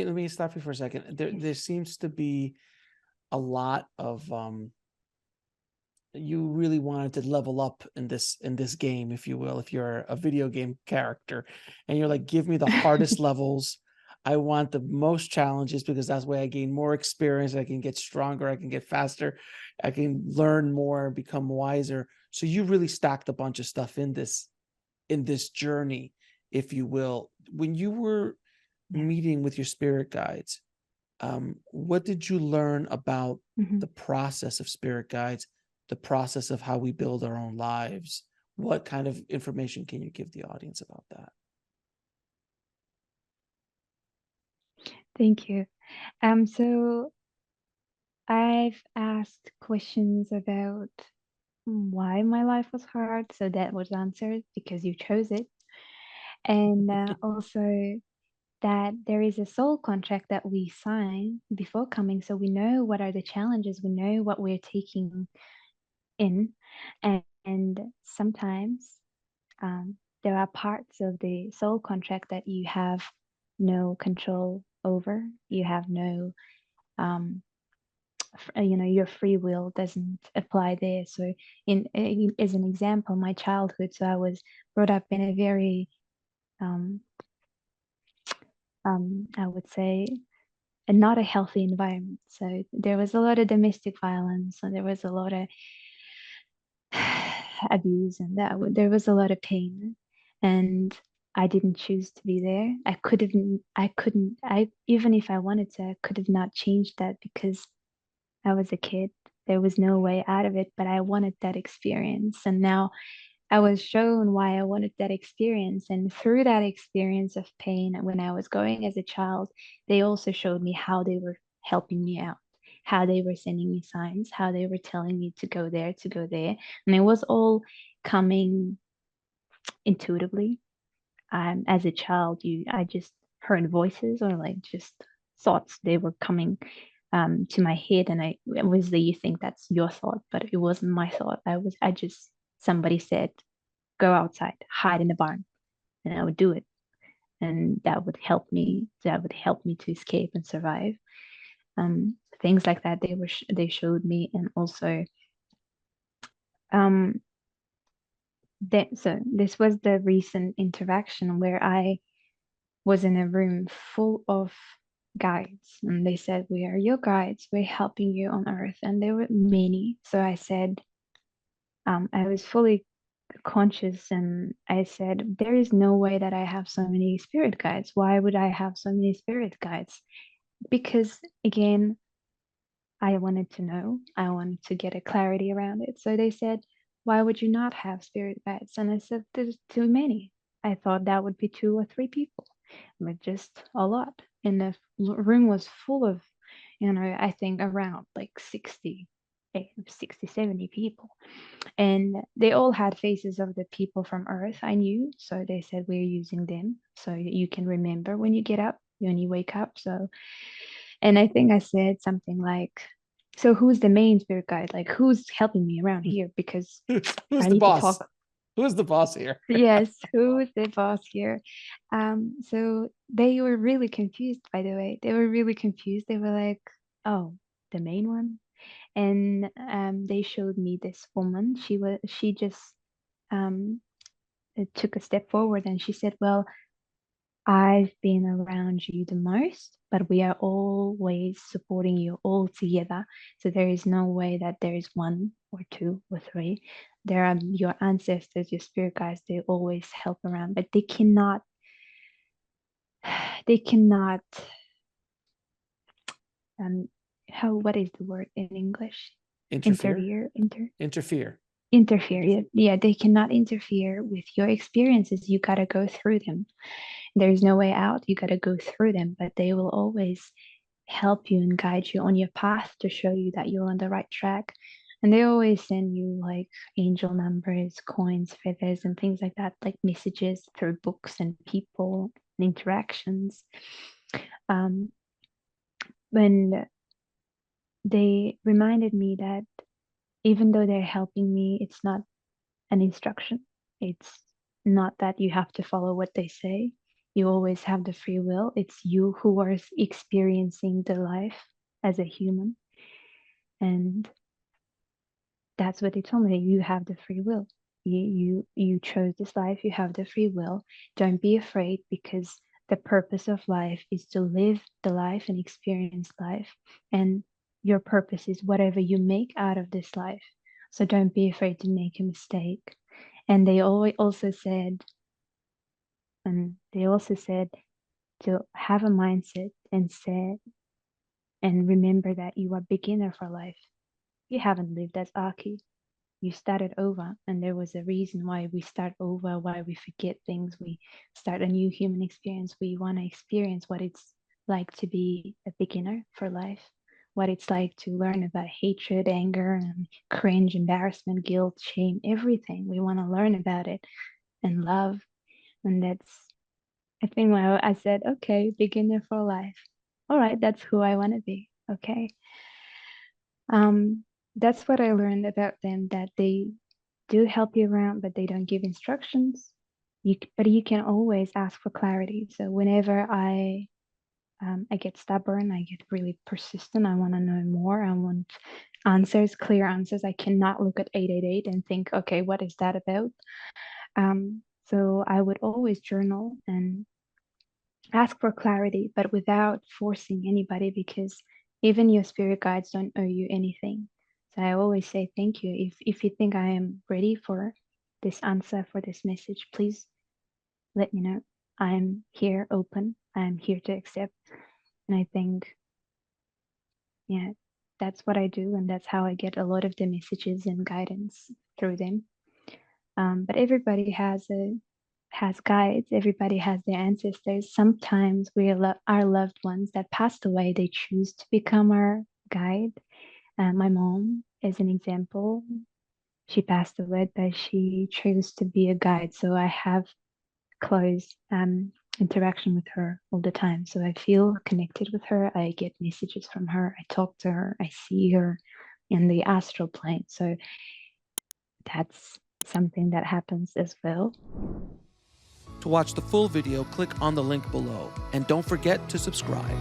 let me stop you for a second. There seems to be a lot of you really wanted to level up in this game, if you will, if you're a video game character, and you're like, give me the hardest levels. I want the most challenges because that's why I gain more experience. I can get stronger. I can get faster. I can learn more, become wiser. So you really stacked a bunch of stuff in this journey, if you will. When you were meeting with your spirit guides, what did you learn about the process of spirit guides, the process of how we build our own lives? What kind of information can you give the audience about that? Thank you. So I've asked questions about why my life was hard. So that was answered because you chose it. And also that there is a soul contract that we sign before coming. So we know what are the challenges, we know what we're taking in. And sometimes there are parts of the soul contract that you have no control over. You have no your free will doesn't apply there. So as an example, my childhood, so I was brought up in a very I would say not a healthy environment. So there was a lot of domestic violence, and there was a lot of abuse, and there was a lot of pain, and I didn't choose to be there. I even if I wanted to, I could have not changed that because I was a kid. There was no way out of it, but I wanted that experience. And now I was shown why I wanted that experience. And through that experience of pain, when I was going as a child, they also showed me how they were helping me out, how they were sending me signs, how they were telling me to go there, to go there. And it was all coming intuitively. As a child, I just heard voices or like just thoughts. They were coming to my head, and obviously you think that's your thought, but it wasn't my thought. I just somebody said, go outside, hide in the barn, and I would do it, and that would help me. That would help me to escape and survive. Things like that. They showed me, and also um so this was the recent interaction where I was in a room full of guides, and they said, we are your guides, we're helping you on earth, and there were many. So I said, I was fully conscious, and I said, there is no way that I have so many spirit guides. Why would I have so many spirit guides? Because again, I wanted to know, I wanted to get a clarity around it. So they said, why would you not have spirit guides? And I said, there's too many. I thought that would be 2 or 3 people, but just a lot. And the room was full of, I think around like 60, 70 people. And they all had faces of the people from Earth I knew. So they said, we're using them so you can remember when you get up, when you wake up. So, and I think I said something like, so who's the main spirit guide? Like, who's helping me around here? Because Who's I the need to boss? talk. Who's the boss here? Yes, who is the boss here? So they were really confused, by the way. They were really confused. They were like, oh, the main one? And they showed me this woman. She just um took a step forward, and she said, well, I've been around you the most, but we are always supporting you all together. So there is no way that there is 1 or 2 or 3. There are your ancestors, your spirit guides, they always help around, but they cannot how what is the word in English? Interfere? Interfere, Interfere. interfere. Yeah, yeah, they cannot interfere with your experiences. You gotta go through them. There's no way out. You gotta go through them, but they will always help you and guide you on your path to show you that you're on the right track. And they always send you like angel numbers, coins, feathers, and things like that, like messages through books and people and interactions. Um, when they reminded me that even though they're helping me, it's not an instruction. It's not that you have to follow what they say. You always have the free will. It's you who are experiencing the life as a human. And that's what they told me. You have the free will. You chose this life. You have the free will. Don't be afraid, because the purpose of life is to live the life and experience life. And your purpose is whatever you make out of this life. So don't be afraid to make a mistake. And they also said to have a mindset and remember that you are beginner for life. You haven't lived as Aki. You started over, and there was a reason why we start over, why we forget things. We start a new human experience. We want to experience what it's like to be a beginner for life, what it's like to learn about hatred, anger, and cringe, embarrassment, guilt, shame, everything. We want to learn about it, and love. And that's, I think, why I said, okay, beginner for life. All right, that's who I want to be. Okay. That's what I learned about them, that they do help you around, but they don't give instructions. But you can always ask for clarity. So whenever I get stubborn, I get really persistent, I want to know more, I want answers, clear answers. I cannot look at 888 and think, okay, what is that about? So I would always journal and ask for clarity, but without forcing anybody, because even your spirit guides don't owe you anything. So I always say thank you. If you think I am ready for this answer, for this message, please let me know. I'm here open. I'm here to accept. And I think, yeah, that's what I do, and that's how I get a lot of the messages and guidance through them. But everybody has guides. Everybody has their ancestors. Sometimes our loved ones that passed away, they choose to become our guide. My mom is an example. She passed away, but she chose to be a guide. So I have close interaction with her all the time. So I feel connected with her. I get messages from her. I talk to her. I see her in the astral plane. So that's something that happens as well. To watch the full video, click on the link below, and don't forget to subscribe.